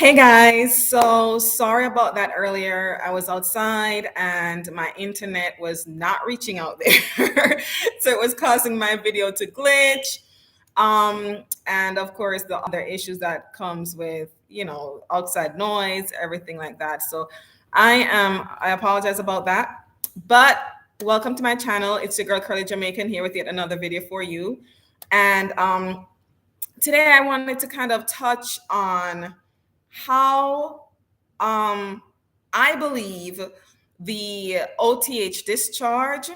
Hey guys, so sorry about that earlier. I was outside and my internet was not reaching out there. So it was causing my video to glitch. And of course the other issues that comes with, outside noise, everything like that. So I apologize about that. But welcome to my channel. It's your girl Curly Jamaican here with yet another video for you. And today I wanted to kind of touch on how I believe the OTH discharge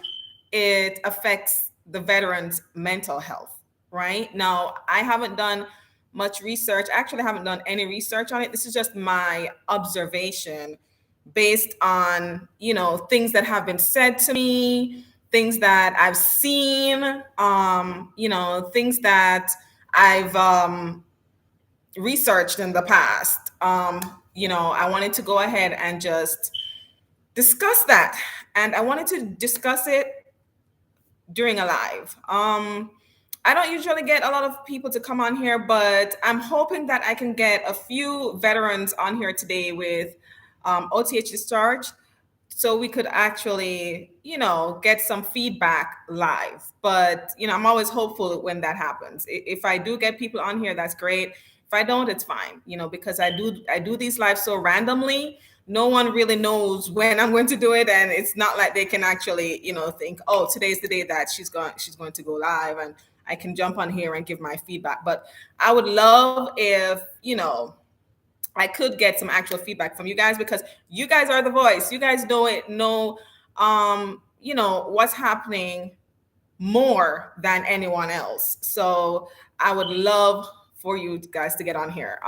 it affects the veterans' mental health. Right now, I haven't done much research. Actually, I haven't done any research on it. This is just my observation based on things that have been said to me, things that I've seen, things that I've researched in the past. I wanted to go ahead and just discuss that. And I wanted to discuss it during a live. I don't usually get a lot of people to come on here, but I'm hoping that I can get a few veterans on here today with OTH Discharge so we could actually, get some feedback live. But, I'm always hopeful when that happens. If I do get people on here, that's great. If I don't, it's fine, because I do these lives so randomly. No one really knows when I'm going to do it, and it's not like they can actually, think, oh, today's the day that she's going to go live, and I can jump on here and give my feedback. But I would love if, I could get some actual feedback from you guys, because you guys are the voice. You guys know what's happening more than anyone else. So I would love for you guys to get on here.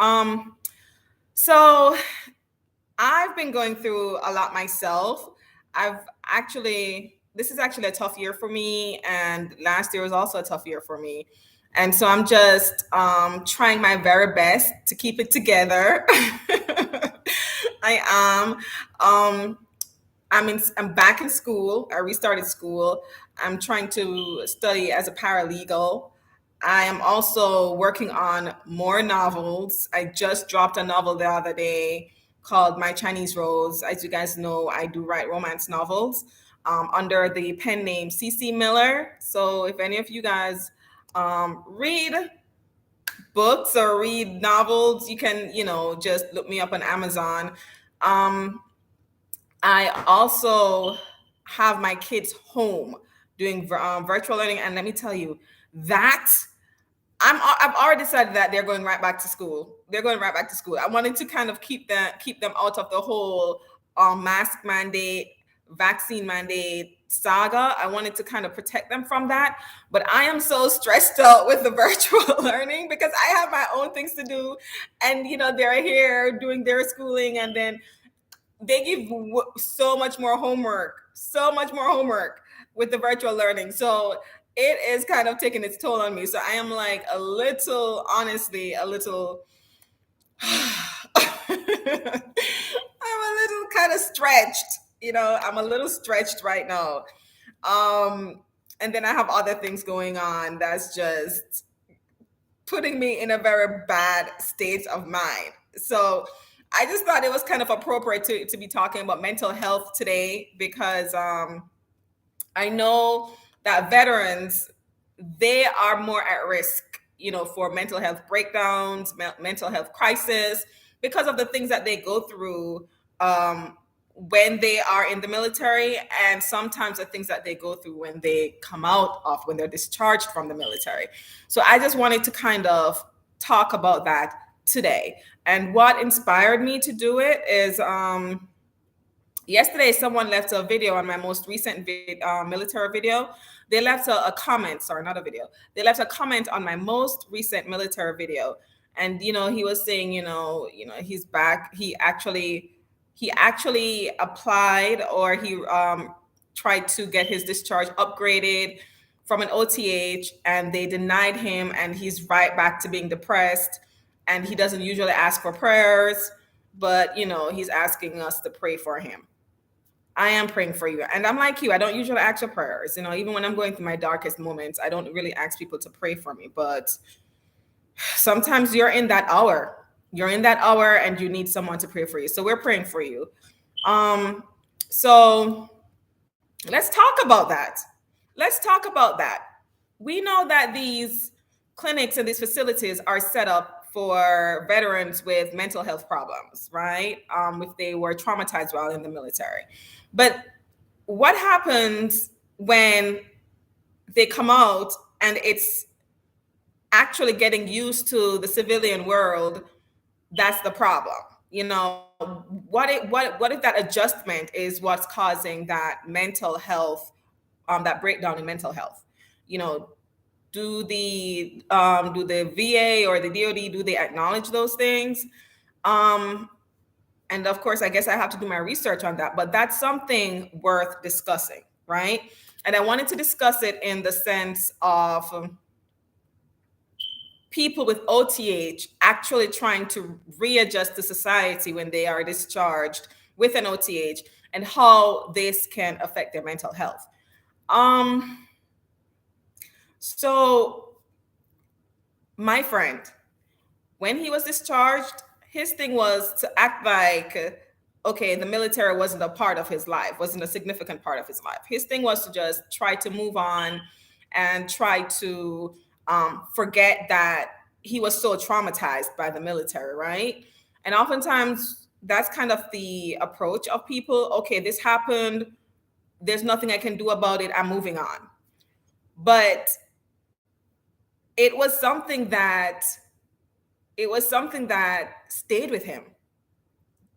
So I've been going through a lot myself. This is actually a tough year for me, and last year was also a tough year for me. And so I'm just trying my very best to keep it together. I am. I'm back in school. I restarted school. I'm trying to study as a paralegal. I am also working on more novels. I just dropped a novel the other day called My Chinese Rose. As you guys know, I do write romance novels under the pen name CC Miller. So if any of you guys read books or read novels, you can, just look me up on Amazon. I also have my kids home doing virtual learning, and let me tell you that I've already decided that they're going right back to school. They're going right back to school. I wanted to kind of keep them out of the whole mask mandate, vaccine mandate saga. I wanted to kind of protect them from that. But I am so stressed out with the virtual learning because I have my own things to do, and they're here doing their schooling, and then they give so much more homework with the virtual learning. So it is kind of taking its toll on me. So I am like honestly, a little I'm a little kind of stretched, I'm a little stretched right now. And then I have other things going on that's just putting me in a very bad state of mind. So I just thought it was kind of appropriate to be talking about mental health today, because I know that veterans, they are more at risk, for mental health breakdowns, mental health crisis, because of the things that they go through when they are in the military, and sometimes the things that they go through when they come out of, when they're discharged from the military. So I just wanted to kind of talk about that today. And what inspired me to do it is yesterday someone left a video on my most recent military video. They left a comment, sorry, not a video. They left a comment on my most recent military video. And, he was saying, he's back. He actually applied, or he tried to get his discharge upgraded from an OTH, and they denied him, and he's right back to being depressed. And he doesn't usually ask for prayers, but he's asking us to pray for him. I am praying for you. And I'm like you, I don't usually ask for prayers. Even when I'm going through my darkest moments, I don't really ask people to pray for me. But sometimes you're in that hour, You're in that hour and you need someone to pray for you. So we're praying for you. Um, so let's talk about that. Let's talk about that. We know that these clinics and these facilities are set up for veterans with mental health problems, right? If they were traumatized while in the military. But what happens when they come out and it's actually getting used to the civilian world? That's the problem. You know, what if that adjustment is what's causing that mental health, that breakdown in mental health? You know, do the VA or the DoD, do they acknowledge those things? Um, and of course, I guess I have to do my research on that, but that's something worth discussing, right? And I wanted to discuss it in the sense of people with OTH actually trying to readjust to society when they are discharged with an OTH, and how this can affect their mental health. Um, so my friend, when he was discharged, his thing was to act like, okay, the military wasn't a part of his life, wasn't a significant part of his life. His thing was to just try to move on and try to forget that he was so traumatized by the military, right? And oftentimes that's kind of the approach of people. Okay, this happened. There's nothing I can do about it. I'm moving on. But it was something that stayed with him.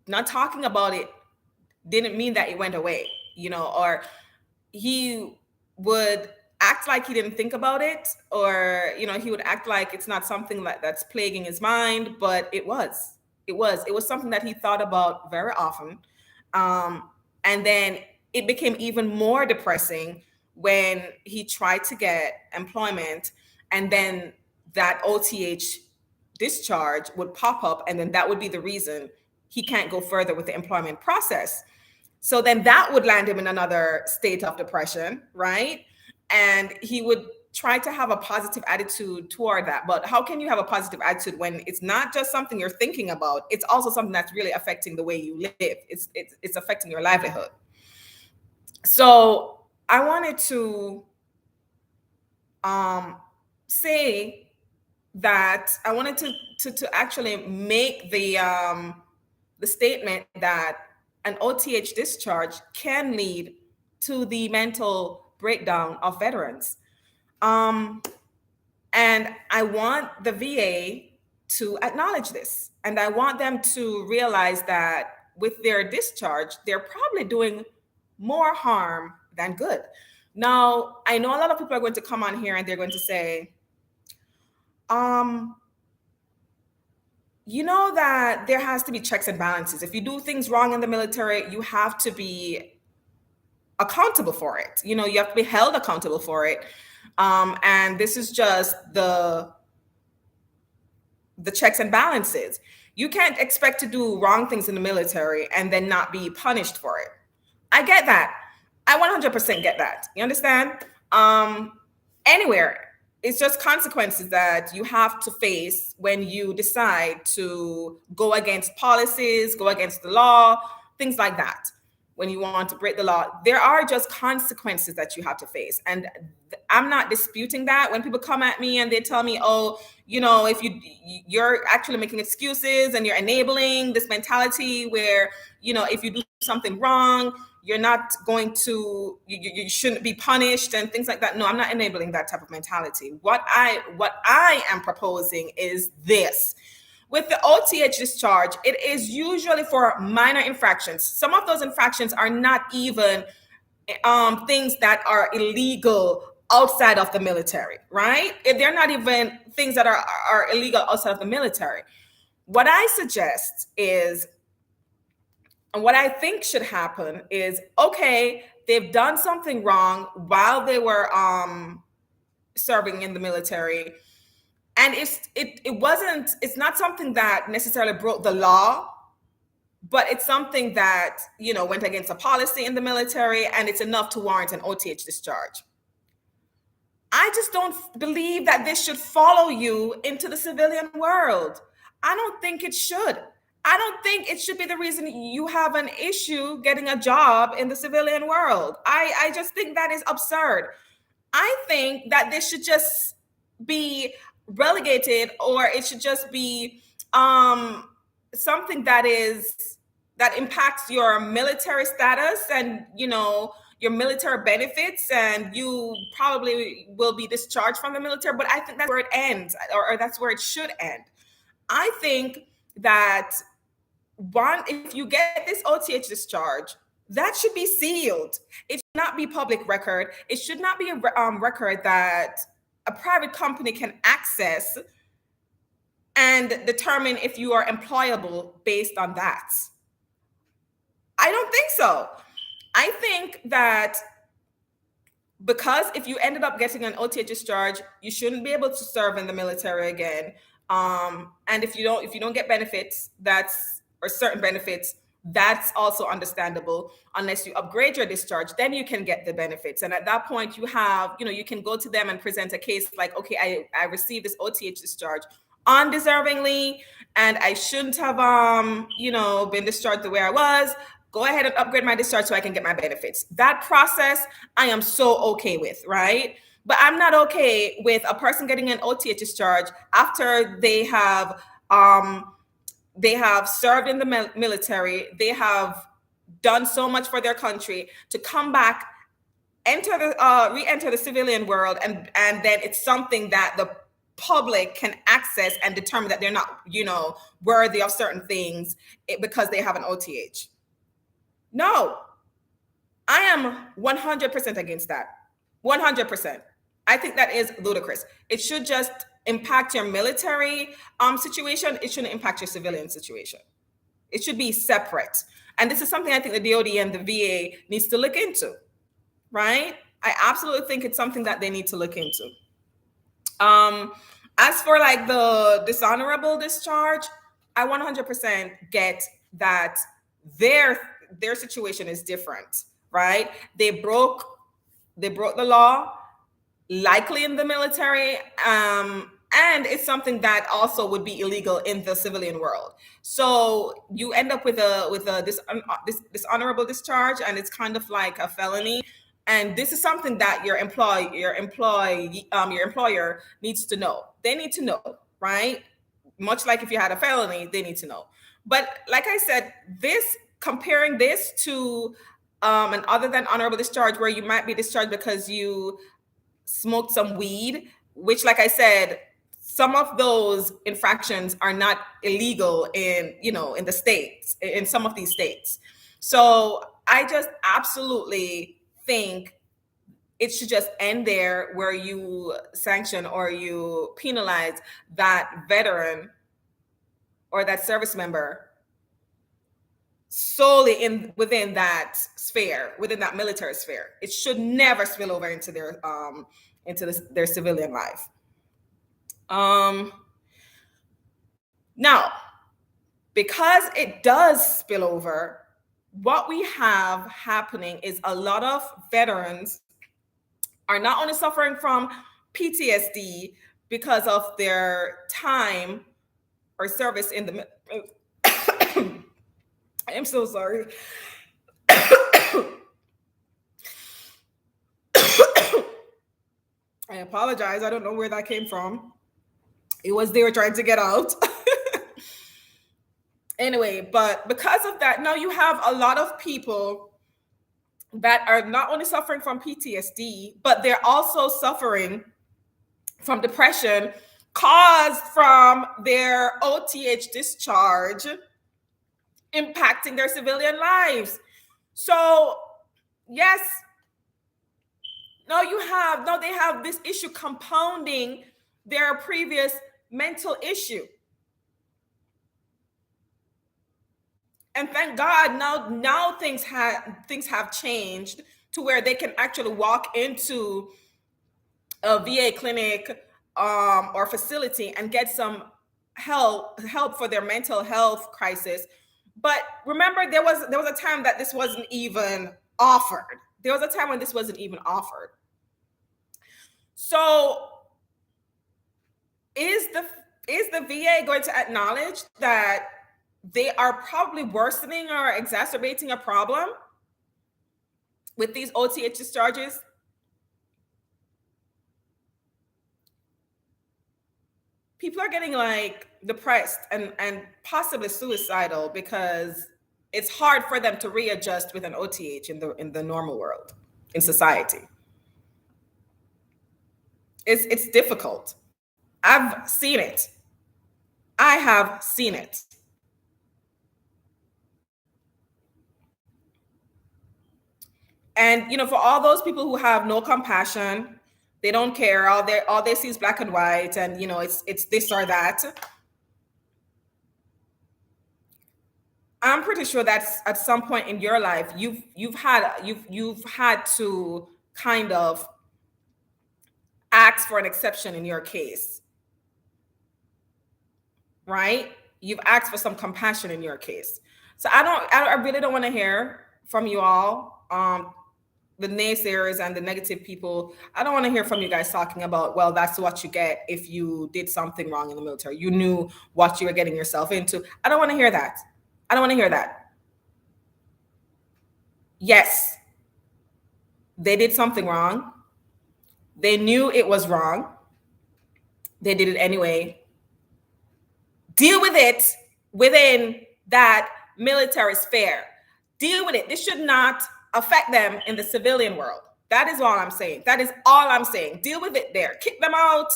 Not talking about it didn't mean that it went away, or he would act like he didn't think about it, or he would act like it's not something that's plaguing his mind, but it was something that he thought about very often. And then it became even more depressing when he tried to get employment, and then that OTH discharge would pop up, and then that would be the reason he can't go further with the employment process. So then that would land him in another state of depression, right? And he would try to have a positive attitude toward that. But how can you have a positive attitude when it's not just something you're thinking about, it's also something that's really affecting the way you live. It's affecting your livelihood. So I wanted to say that I wanted to actually make the statement that an OTH discharge can lead to the mental breakdown of veterans. And I want the VA to acknowledge this. And I want them to realize that with their discharge, they're probably doing more harm than good. Now, I know a lot of people are going to come on here and they're going to say, you know that there has to be checks and balances. If you do things wrong in the military, you have to be accountable for it. You have to be held accountable for it. And this is just the checks and balances. You can't expect to do wrong things in the military and then not be punished for it. I get that. I 100% get that. You understand? Anywhere. It's just consequences that you have to face when you decide to go against policies, go against the law, things like that. When you want to break the law, there are just consequences that you have to face. And I'm not disputing that. When people come at me and they tell me, oh, if you're actually making excuses and you're enabling this mentality where, if you do something wrong, you're not going to, you shouldn't be punished and things like that. No, I'm not enabling that type of mentality. What I am proposing is this. With the OTH discharge, it is usually for minor infractions. Some of those infractions are not even things that are illegal outside of the military, right? They're not even things that are illegal outside of the military. What I suggest is, and what I think should happen is, okay, they've done something wrong while they were serving in the military. And it's not something that necessarily broke the law, but it's something that, went against a policy in the military, and it's enough to warrant an OTH discharge. I just don't believe that this should follow you into the civilian world. I don't think it should. I don't think it should be the reason you have an issue getting a job in the civilian world. I just think that is absurd. I think that this should just be relegated, or it should just be something that impacts your military status and your military benefits, and you probably will be discharged from the military. But I think that's where it ends, or that's where it should end. I think that if you get this OTH discharge, that should be sealed. It should not be public record. It should not be a record that a private company can access and determine if you are employable based on that. I don't think so. I think that because if you ended up getting an OTH discharge, you shouldn't be able to serve in the military again. And if you don't get benefits, or certain benefits, that's also understandable. Unless you upgrade your discharge, then you can get the benefits. And at that point, you can go to them and present a case like, okay, I received this OTH discharge undeservingly, and I shouldn't have been discharged the way I was. Go ahead and upgrade my discharge so I can get my benefits. That process I am so okay with, right? But I'm not okay with a person getting an OTH discharge after they have served in the military, they have done so much for their country, to come back, re-enter the civilian world, and then it's something that the public can access and determine that they're not, worthy of certain things because they have an OTH. No, I am 100% against that. 100%. I think that is ludicrous. It should just impact your military situation. It shouldn't impact your civilian situation. It should be separate. And this is something I think the DoD and the VA needs to look into, right? I absolutely think it's something that they need to look into. As for like the dishonorable discharge, I 100% get that their situation is different, right? They broke the law, likely in the military, and it's something that also would be illegal in the civilian world. So you end up with this dishonorable discharge, and it's kind of like a felony. And this is something that your employer needs to know. They need to know, right? Much like if you had a felony, they need to know. But like I said, comparing this to an other than honorable discharge, where you might be discharged because you smoked some weed, which, like I said, some of those infractions are not illegal in the states, in some of these states. So I just absolutely think it should just end there, where you sanction or you penalize that veteran or that service member solely within that sphere, within that military sphere. It should never spill over into their civilian life. Now, because it does spill over, what we have happening is a lot of veterans are not only suffering from PTSD because of their time or service in the I am so sorry. I apologize. I don't know where that came from. It was they were trying to get out. Anyway, but because of that, now you have a lot of people that are not only suffering from PTSD, but they're also suffering from depression caused from their OTH discharge impacting their civilian lives. So yes, they have this issue compounding their previous mental issue. And thank God now things have changed to where they can actually walk into a VA clinic or facility and get some help for their mental health crisis. But remember, there was a time that this wasn't even offered. There was a time when this wasn't even offered. So is is the VA going to acknowledge that they are probably worsening or exacerbating a problem with these OTH discharges? People are getting like depressed and possibly suicidal because it's hard for them to readjust with an OTH in the normal world, in society. It's difficult. I've seen it. I have seen it. And for all those people who have no compassion, they don't care. All they see is black and white, and it's this or that. I'm pretty sure that's at some point in your life you've had to kind of ask for an exception in your case, right? You've asked for some compassion in your case. So I really don't want to hear from you all, the naysayers and the negative people. I don't want to hear from you guys talking about, well, that's what you get if you did something wrong in the military. You knew what you were getting yourself into. I don't want to hear that. I don't want to hear that. Yes, they did something wrong. They knew it was wrong. They did it anyway. Deal with it within that military sphere. Deal with it. This should not affect them in the civilian world. That is all I'm saying. That is all I'm saying. Deal with it there. Kick them out,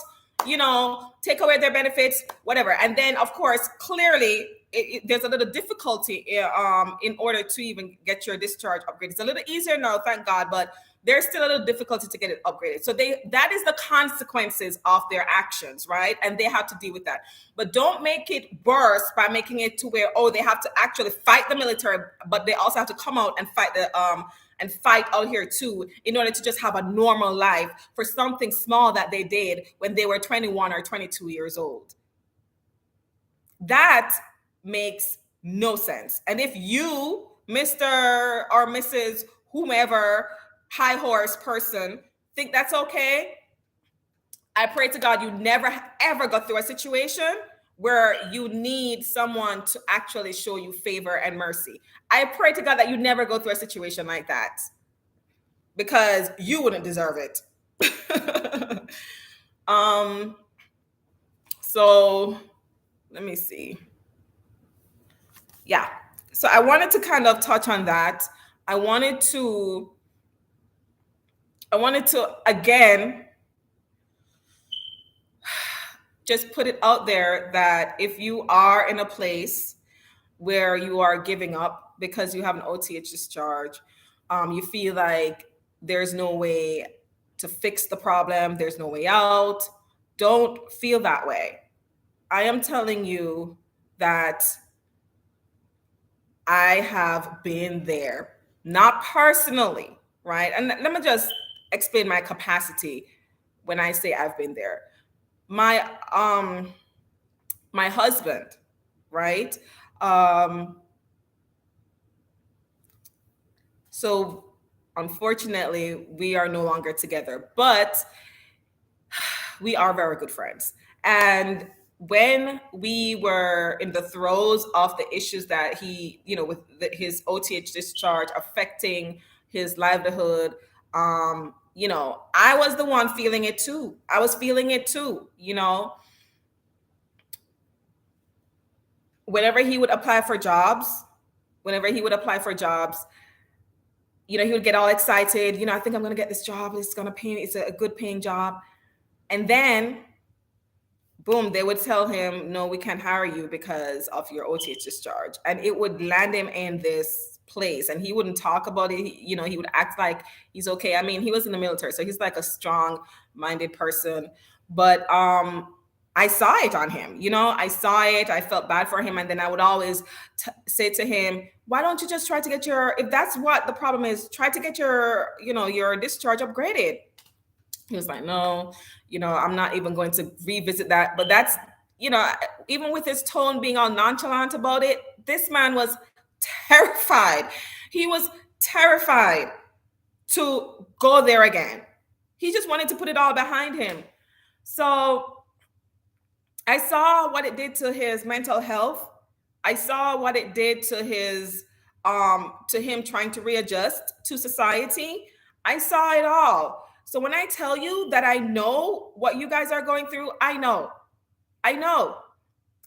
take away their benefits, whatever. And then, of course, clearly, there's a little difficulty in order to even get your discharge upgraded. It's a little easier now, thank God, but there's still a little difficulty to get it upgraded. So that is the consequences of their actions, right? And they have to deal with that. But don't make it worse by making it to where, they have to actually fight the military, but they also have to come out and fight out here too, in order to just have a normal life for something small that they did when they were 21 or 22 years old. That makes no sense. And if you, Mr. or Mrs. whomever, high horse person, think that's okay, I pray to God you never ever go through a situation where you need someone to actually show you favor and mercy. I pray to God that you never go through a situation like that, because you wouldn't deserve it. So let me see. Yeah. So I wanted to kind of touch on that. I wanted to again just put it out there that if you are in a place where you are giving up because you have an OTH discharge, you feel like there's no way to fix the problem, there's no way out, don't feel that way. I am telling you that I have been there, not personally, right? And let me just explain my capacity when I say I've been there. My husband, right? So unfortunately, we are no longer together, but we are very good friends. And when we were in the throes of the issues that he, with his OTH discharge affecting his livelihood, I was the one feeling it too. I was feeling it too, whenever he would apply for jobs, he would get all excited. I think I'm going to get this job. It's a good paying job. And then boom, they would tell him, no, we can't hire you because of your OTH discharge. And it would land him in this place, and he wouldn't talk about it. He would act like he's okay. I mean, he was in the military, so he's like a strong-minded person. But I saw it on him. I saw it. I felt bad for him. And then I would always say to him, why don't you just try to get if that's what the problem is, try to get your discharge upgraded. He was like, no, I'm not even going to revisit that. But that's, even with his tone being all nonchalant about it, this man was terrified. He was terrified to go there again. He just wanted to put it all behind him. So I saw what it did to his mental health. I saw what it did to his to him trying to readjust to society. I saw it all. So when I tell you that I know what you guys are going through, I know. I know.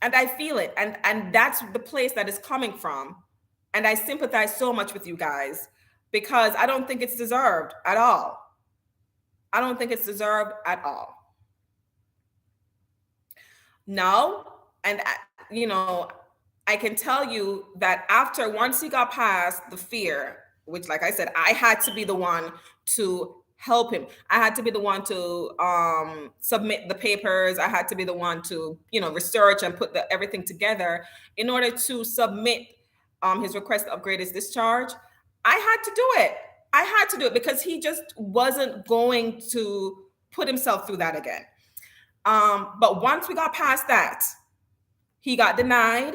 And I feel it. And that's the place that is coming from. And I sympathize so much with you guys because I don't think it's deserved at all. I don't think it's deserved at all. No. And, you know, I can tell you that after once he got past the fear, which, like I said, I had to be the one to help him. I had to be the one to submit the papers. I had to be the one to, you know, research and put everything together in order to submit his request to upgrade his discharge. I had to do it. I had to do it because he just wasn't going to put himself through that again. But once we got past that, he got denied.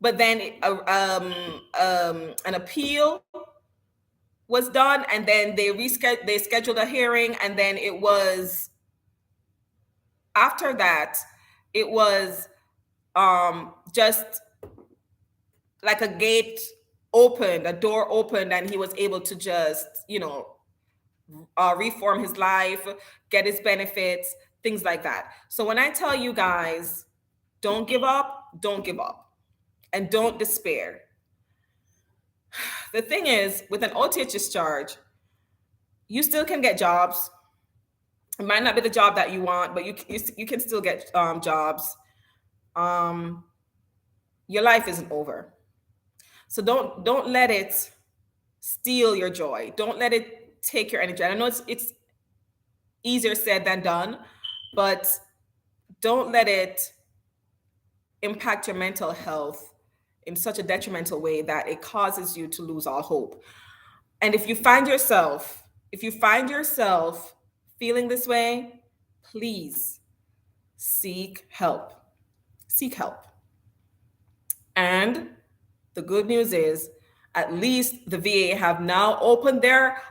But then an appeal was done, and then they scheduled a hearing, and then it was after that, it was just like a gate opened, a door opened, and he was able to just, you know, reform his life, get his benefits, things like that. So when I tell you guys, don't give up, don't give up, and don't despair. The thing is, with an OTH discharge, you still can get jobs. It might not be the job that you want, but you can still get jobs. Your life isn't over. So don't let it steal your joy. Don't let it take your energy. And I know it's easier said than done, but don't let it impact your mental health in such a detrimental way that it causes you to lose all hope. And if you find yourself feeling this way, please seek help. Seek help. And the good news is, at least the VA have now opened their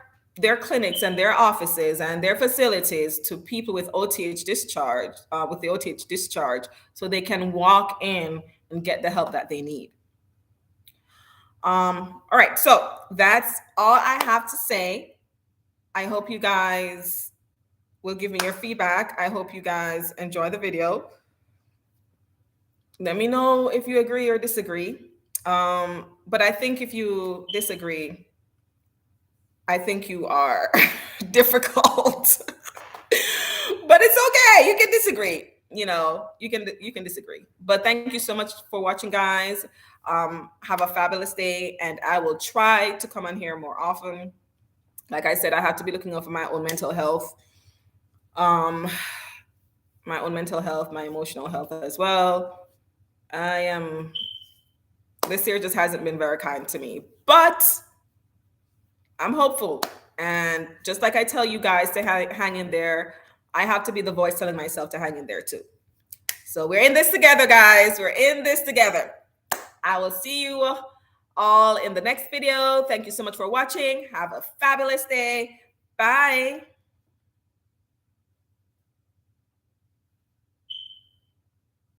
clinics and their offices and their facilities to people with OTH discharge, with the OTH discharge, so they can walk in and get the help that they need. All right, so that's all I have to say. I hope you guys will give me your feedback. I hope you guys enjoy the video. Let me know if you agree or disagree. But I think if you disagree, I think you are difficult. But it's okay. You can disagree. You know, you can disagree. But thank you so much for watching, guys. Have a fabulous day, and I will try to come on here more often. Like I said, I have to be looking out for my own mental health. My emotional health as well. This year just hasn't been very kind to me, but I'm hopeful. And just like I tell you guys to hang in there, I have to be the voice telling myself to hang in there too. So we're in this together, guys. We're in this together. I will see you all in the next video. Thank you so much for watching. Have a fabulous day. Bye.